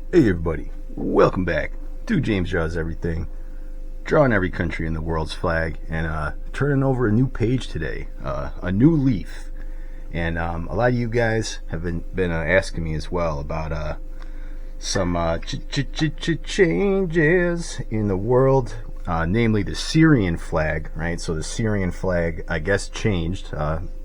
Hey everybody, welcome back to James Draws Everything, drawing every country in the world's flag, and turning over a new page today, a new leaf. And a lot of you guys have been asking me as well about some changes in the world, namely the Syrian flag, right? So the Syrian flag, I guess, changed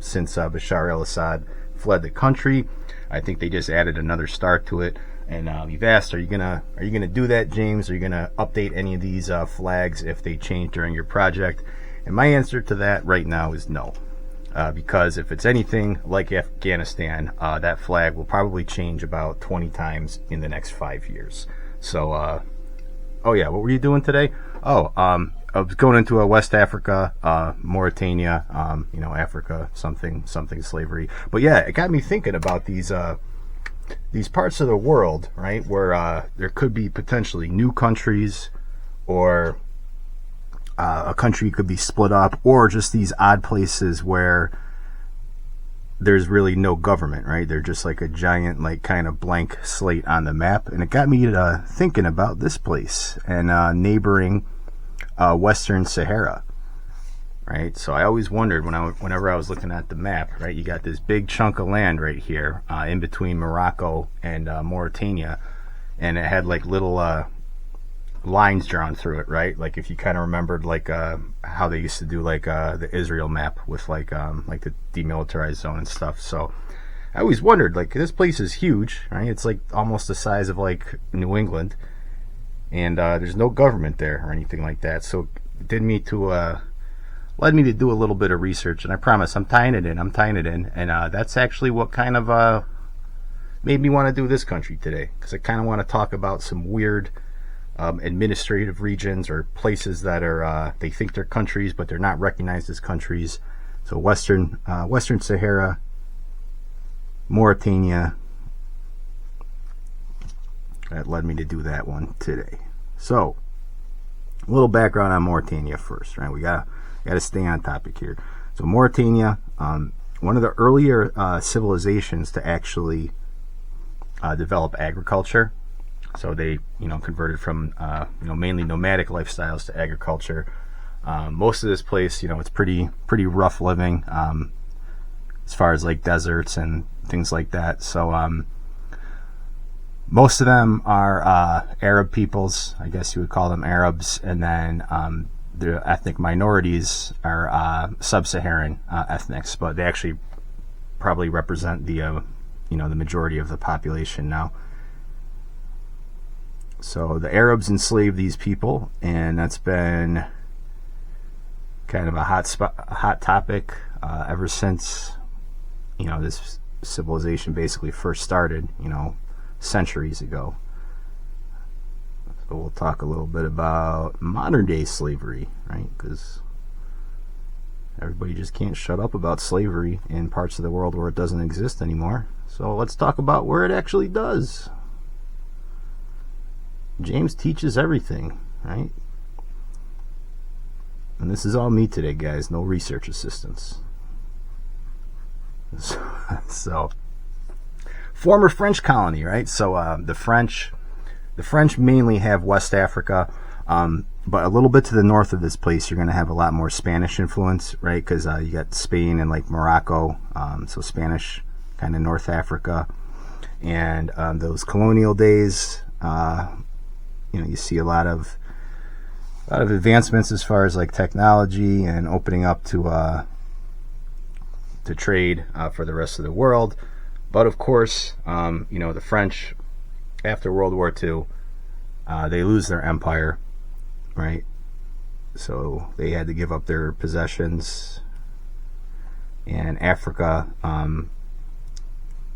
since Bashar al-Assad fled the country. I think they just added another star to it. And you've asked, are you gonna do that, James? Are you gonna update any of these flags if they change during your project? And my answer to that right now is no, because if it's anything like Afghanistan, that flag will probably change about 20 times in the next 5 years. So, oh yeah, what were you doing today? I was going into West Africa, Mauritania, Africa, something slavery. But yeah, it got me thinking about these parts of the world, right, where there could be potentially new countries, or a country could be split up, or just these odd places where there's really no government, right? They're just like a giant, like, kind of blank slate on the map. And it got me to thinking about this place and neighboring Western Sahara. Right, so I always wondered whenever I was looking at the map, right, you got this big chunk of land right here in between Morocco and Mauritania, and it had like little lines drawn through it, right? Like if you kind of remembered like how they used to do like the Israel map with like the demilitarized zone and stuff. So I always wondered, like, this place is huge, right? It's like almost the size of like New England, and there's no government there or anything like that. So it led me to do a little bit of research, and I promise I'm tying it in, and that's actually what kind of made me want to do this country today, because I kind of want to talk about some weird administrative regions or places that are they think they're countries, but they're not recognized as countries. So Western Sahara, Mauritania, that led me to do that one today. So a little background on Mauritania first, right? We got to stay on topic here. So Mauritania, one of the earlier civilizations to actually develop agriculture. So they, converted from, mainly nomadic lifestyles to agriculture. Most of this place, it's pretty rough living, as far as like deserts and things like that. So most of them are Arab peoples, I guess you would call them Arabs, and then the ethnic minorities are sub-Saharan ethnics, but they actually probably represent the the majority of the population now. So the Arabs enslaved these people, and that's been kind of a hot topic ever since this civilization basically first started, centuries ago. So we'll talk a little bit about modern day slavery, right? Because everybody just can't shut up about slavery in parts of the world where it doesn't exist anymore. So let's talk about where it actually does. James teaches everything, right? And this is all me today, guys. No research assistance. So former French colony, right? So the French mainly have West Africa, but a little bit to the north of this place, you're going to have a lot more Spanish influence, right? Because you got Spain and like Morocco, so Spanish kind of North Africa, and those colonial days, you see a lot of advancements as far as like technology and opening up to trade for the rest of the world. But of course, the French, after World War II, they lose their empire, right? So they had to give up their possessions. And Africa,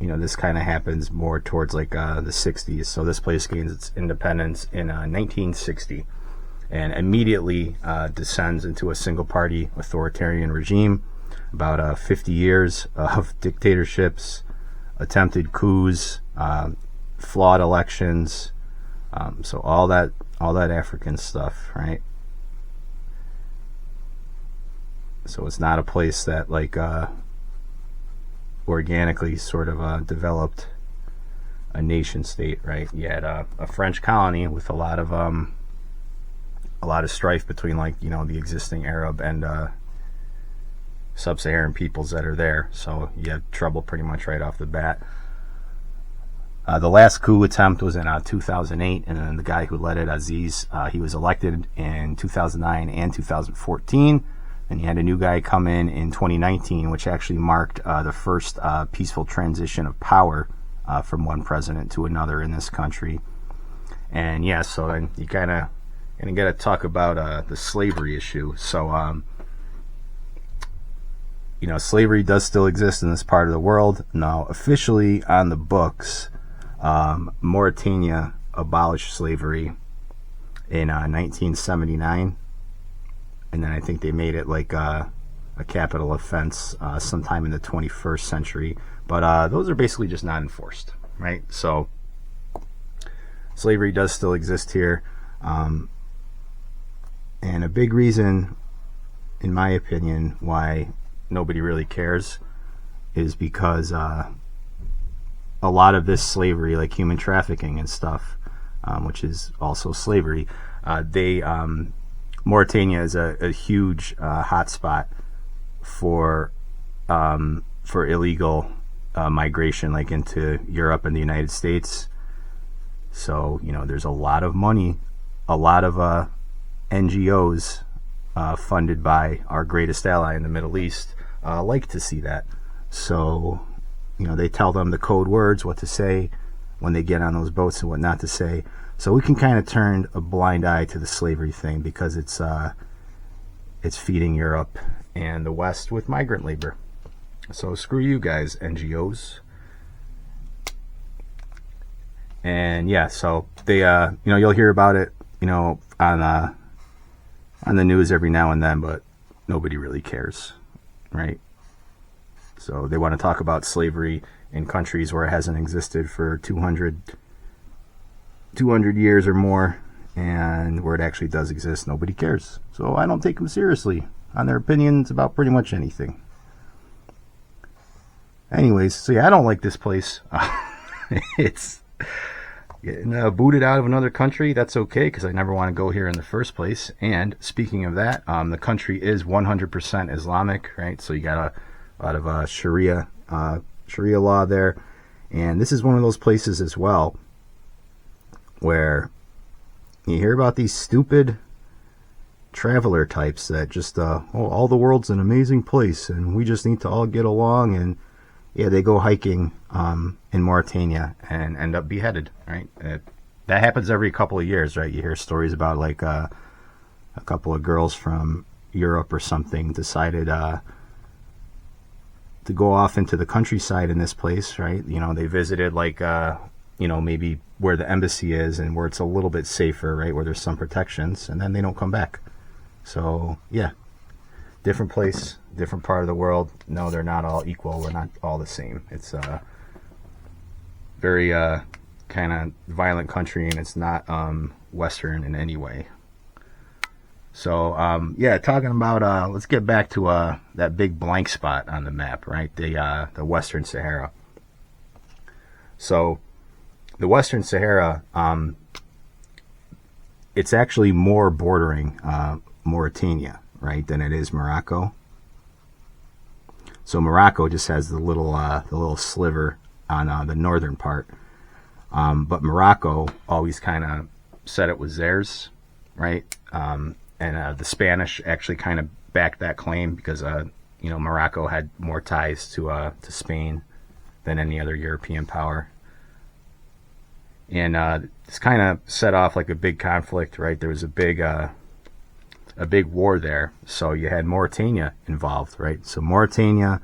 this kind of happens more towards like the 60s. So this place gains its independence in 1960, and immediately descends into a single-party authoritarian regime. About 50 years of dictatorships, attempted coups, flawed elections, so all that African stuff, right? So it's not a place that like organically sort of developed nation state, right? You had a French colony with a lot of strife between, like, you know, the existing Arab and sub-Saharan peoples that are there. So you have trouble pretty much right off the bat. The last coup attempt was in 2008, and then the guy who led it, Aziz, he was elected in 2009 and 2014. And you had a new guy come in 2019, which actually marked the first peaceful transition of power from one president to another in this country. And yeah, so then you kind of got to talk about the slavery issue. So, you know, slavery does still exist in this part of the world. Now, officially on the books, Mauritania abolished slavery in 1979. And then I think they made it like a capital offense sometime in the 21st century. But those are basically just not enforced, right? So slavery does still exist here. And a big reason, in my opinion, why nobody really cares is because a lot of this slavery, like human trafficking and stuff, which is also slavery, Mauritania is a huge hotspot for illegal migration, like into Europe and the United States. So, you know, there's a lot of money, a lot of NGOs funded by our greatest ally in the Middle East like to see that. So, you know, they tell them the code words, what to say when they get on those boats and what not to say. So we can kind of turn a blind eye to the slavery thing because it's feeding Europe and the West with migrant labor. So screw you guys, NGOs. And yeah, so they, you know, you'll hear about it, you know, on the news every now and then, but nobody really cares, right? So they want to talk about slavery in countries where it hasn't existed for 200 years or more, and where it actually does exist, nobody cares. So I don't take them seriously on their opinions about pretty much anything. Anyways, so yeah, I don't like this place. It's getting booted out of another country. That's okay, because I never want to go here in the first place. And speaking of that, the country is 100% Islamic, right? So you got a lot of Sharia law there. And this is one of those places as well where you hear about these stupid traveler types that just, all the world's an amazing place and we just need to all get along. And yeah, they go hiking in Mauritania and end up beheaded, right? That happens every couple of years, right? You hear stories about like a couple of girls from Europe or something decided to go off into the countryside in this place, right? You know, they visited like, you know, maybe where the embassy is and where it's a little bit safer, right? Where there's some protections, and then they don't come back. So yeah, different place, different part of the world. No, they're not all equal. We're not all the same. It's a very kind of violent country, and it's not Western in any way. So yeah, talking about let's get back to that big blank spot on the map, right? The Western Sahara. So the Western Sahara, it's actually more bordering Mauritania, right, than it is Morocco. So Morocco just has the little sliver on the northern part, but Morocco always kind of said it was theirs, right? And the Spanish actually kind of backed that claim because you know, Morocco had more ties to Spain than any other European power. And this kind of set off like a big conflict, right? There was a big war there. So you had Mauritania involved, right? So Mauritania,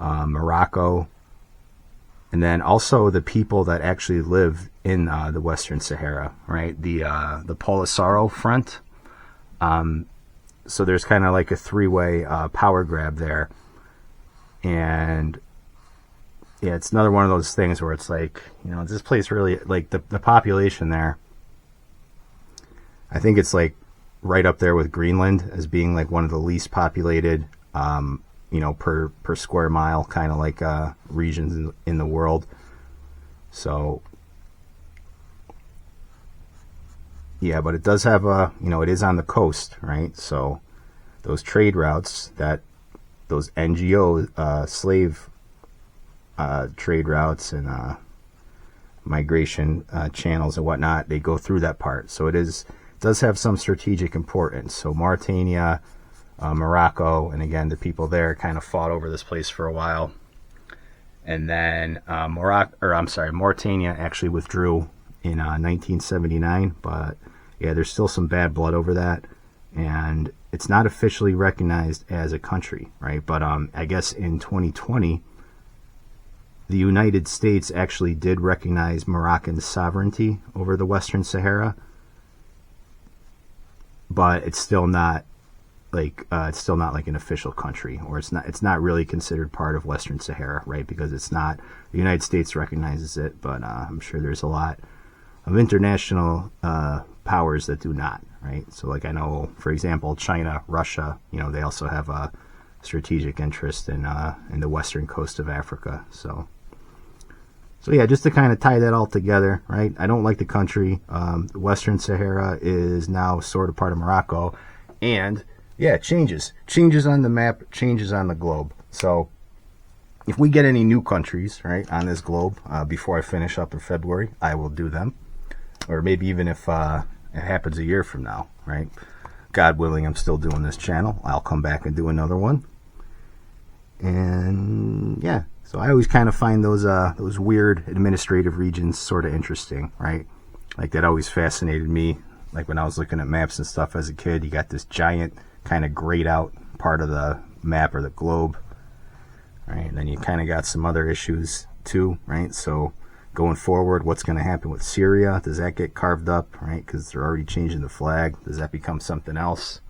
Morocco, and then also the people that actually live in the Western Sahara, right? The Polisario Front. So there's kind of like a three-way power grab there. And yeah, it's another one of those things where it's like, you know, this place really, like the population there, I think it's like right up there with Greenland as being like one of the least populated, you know, per square mile kind of like regions in the world. So yeah, but it does have a, it is on the coast, right? So those trade routes, those NGO slave trade routes and migration channels and whatnot, they go through that part. So it does have some strategic importance. So Mauritania, Morocco, and again, the people there kind of fought over this place for a while. And then Mauritania actually withdrew in 1979, but yeah, there's still some bad blood over that, and it's not officially recognized as a country, right? But I guess in 2020, the United States actually did recognize Moroccan sovereignty over the Western Sahara, but it's still not like an official country, or it's not really considered part of Western Sahara, right? Because it's not, the United States recognizes it, but I'm sure there's a lot of international powers that do not, right? So like I know, for example, China, Russia, they also have a strategic interest in the western coast of Africa. So yeah, just to kind of tie that all together, right? I don't like the country. The Western Sahara is now sort of part of Morocco, and yeah, changes on the map, changes on the globe. So if we get any new countries, right, on this globe before I finish up in February, I will do them. Or maybe even if it happens a year from now, right? God willing, I'm still doing this channel. I'll come back and do another one. And yeah, so I always kind of find those weird administrative regions sort of interesting, right? Like that always fascinated me. Like when I was looking at maps and stuff as a kid, you got this giant kind of grayed out part of the map or the globe, right? And then you kind of got some other issues too, right? So going forward, what's going to happen with Syria? Does that get carved up, right? Because they're already changing the flag. Does that become something else?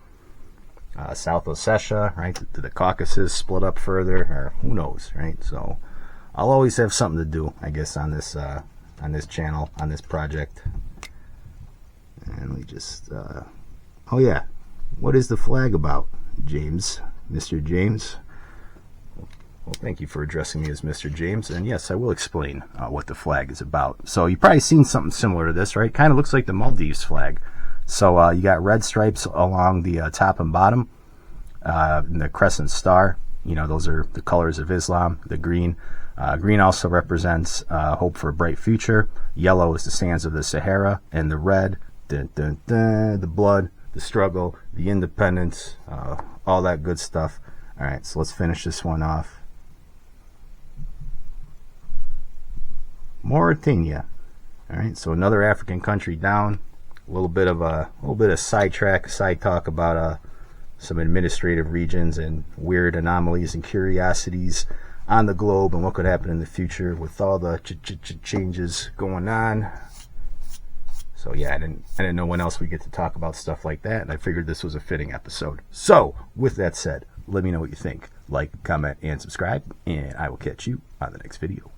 South Ossetia, right? Do the Caucasus split up further, or who knows, right? So I'll always have something to do, I guess, on this channel, on this project. And we just, oh yeah, what is the flag about, James, Mr. James? Well, thank you for addressing me as Mr. James, and yes, I will explain what the flag is about. So you've probably seen something similar to this, right? Kind of looks like the Maldives flag. So you got red stripes along the top and bottom, and the crescent star. Those are the colors of Islam. The green. Green also represents hope for a bright future. Yellow is the sands of the Sahara, and the red, the blood, the struggle, the independence, all that good stuff. All right, so let's finish this one off. Mauritania. All right, so another African country down. A little bit of side talk about some administrative regions and weird anomalies and curiosities on the globe and what could happen in the future with all the changes going on. So yeah, I didn't know when else we get to talk about stuff like that, and I figured this was a fitting episode. So with that said, let me know what you think. Like, comment, and subscribe, and I will catch you on the next video.